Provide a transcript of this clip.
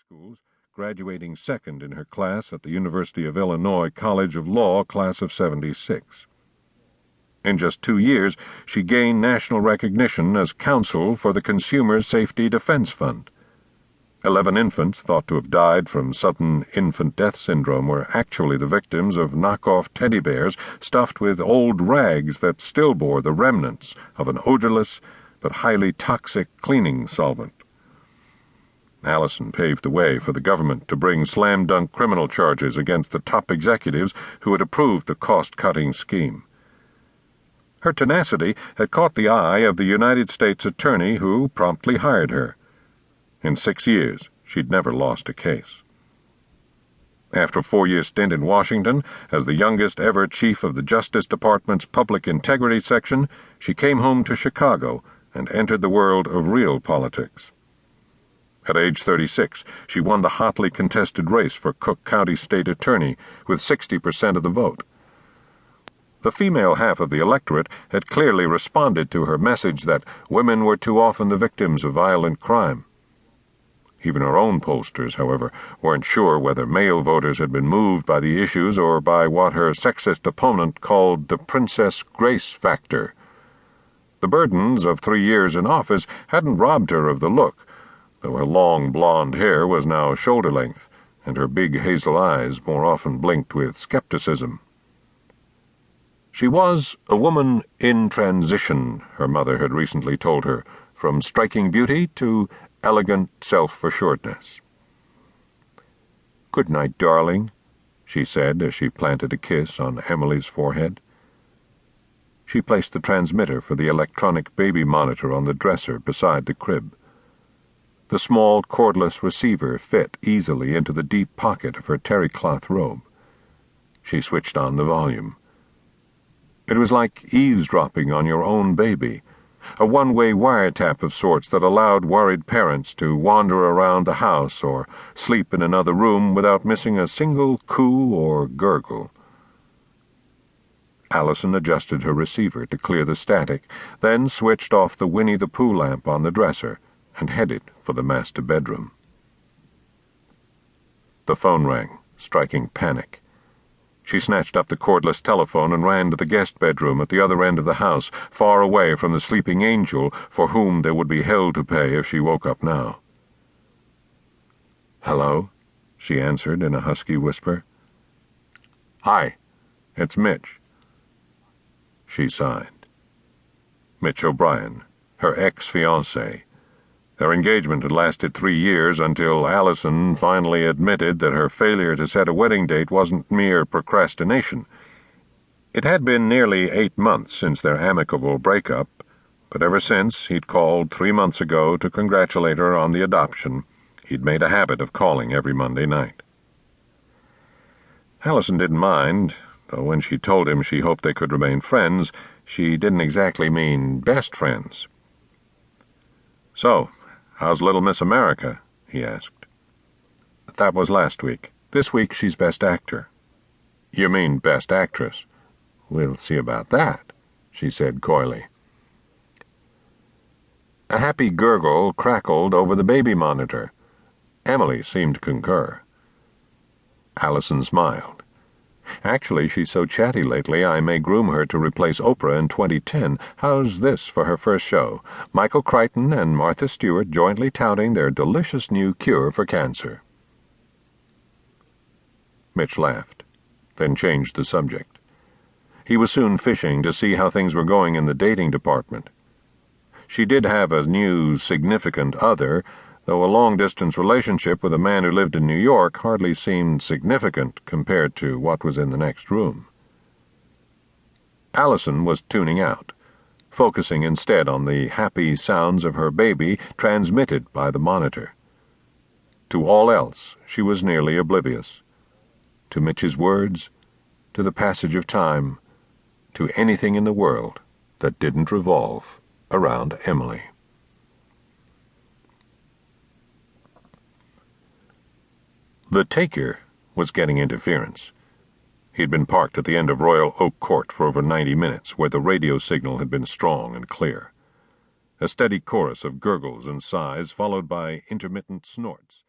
schools, graduating second in her class at the University of Illinois College of Law class of '76. In just 2 years, she gained national recognition as counsel for the Consumer Safety Defense Fund. 11 infants thought to have died from sudden infant death syndrome were actually the victims of knockoff teddy bears stuffed with old rags that still bore the remnants of an odorless but highly toxic cleaning solvent. Allison paved the way for the government to bring slam-dunk criminal charges against the top executives who had approved the cost-cutting scheme. Her tenacity had caught the eye of the United States attorney who promptly hired her. In 6 years, she'd never lost a case. After a 4-year stint in Washington as the youngest ever chief of the Justice Department's Public Integrity Section, she came home to Chicago and entered the world of real politics. At age 36, she won the hotly contested race for Cook County State Attorney with 60% of the vote. The female half of the electorate had clearly responded to her message that women were too often the victims of violent crime. Even her own pollsters, however, weren't sure whether male voters had been moved by the issues or by what her sexist opponent called the Princess Grace factor. The burdens of 3 years in office hadn't robbed her of the look, though her long blonde hair was now shoulder-length, and her big hazel eyes more often blinked with skepticism. She was a woman in transition, her mother had recently told her, from striking beauty to elegant self-assuredness. "Good night, darling," she said as she planted a kiss on Emily's forehead. She placed the transmitter for the electronic baby monitor on the dresser beside the crib. The small cordless receiver fit easily into the deep pocket of her terry-cloth robe. She switched on the volume. It was like eavesdropping on your own baby, a one-way wiretap of sorts that allowed worried parents to wander around the house or sleep in another room without missing a single coo or gurgle. Allison adjusted her receiver to clear the static, then switched off the Winnie the Pooh lamp on the dresser and headed for the master bedroom. The phone rang, striking panic. She snatched up the cordless telephone and ran to the guest bedroom at the other end of the house, far away from the sleeping angel for whom there would be hell to pay if she woke up now. "Hello?" she answered in a husky whisper. "Hi, it's Mitch." She sighed. Mitch O'Brien, her ex-fiancé. Their engagement had lasted 3 years until Allison finally admitted that her failure to set a wedding date wasn't mere procrastination. It had been nearly 8 months since their amicable breakup, but ever since he'd called 3 months ago to congratulate her on the adoption, he'd made a habit of calling every Monday night. Allison didn't mind, though when she told him she hoped they could remain friends, she didn't exactly mean best friends. "So, how's Little Miss America?" he asked. "That was last week. This week she's Best Actor." "You mean Best Actress?" "We'll see about that," she said coyly. A happy gurgle crackled over the baby monitor. Emily seemed to concur. Allison smiled. "Actually, she's so chatty lately I may groom her to replace Oprah in 2010. How's this for her first show? Michael Crichton and Martha Stewart jointly touting their delicious new cure for cancer." Mitch laughed, then changed the subject. He was soon fishing to see how things were going in the dating department. She did have a new significant other, though a long-distance relationship with a man who lived in New York hardly seemed significant compared to what was in the next room. Allison was tuning out, focusing instead on the happy sounds of her baby transmitted by the monitor. To all else, she was nearly oblivious. To Mitch's words, to the passage of time, to anything in the world that didn't revolve around Emily. The taker was getting interference. He'd been parked at the end of Royal Oak Court for over 90 minutes, where the radio signal had been strong and clear. A steady chorus of gurgles and sighs, followed by intermittent snorts.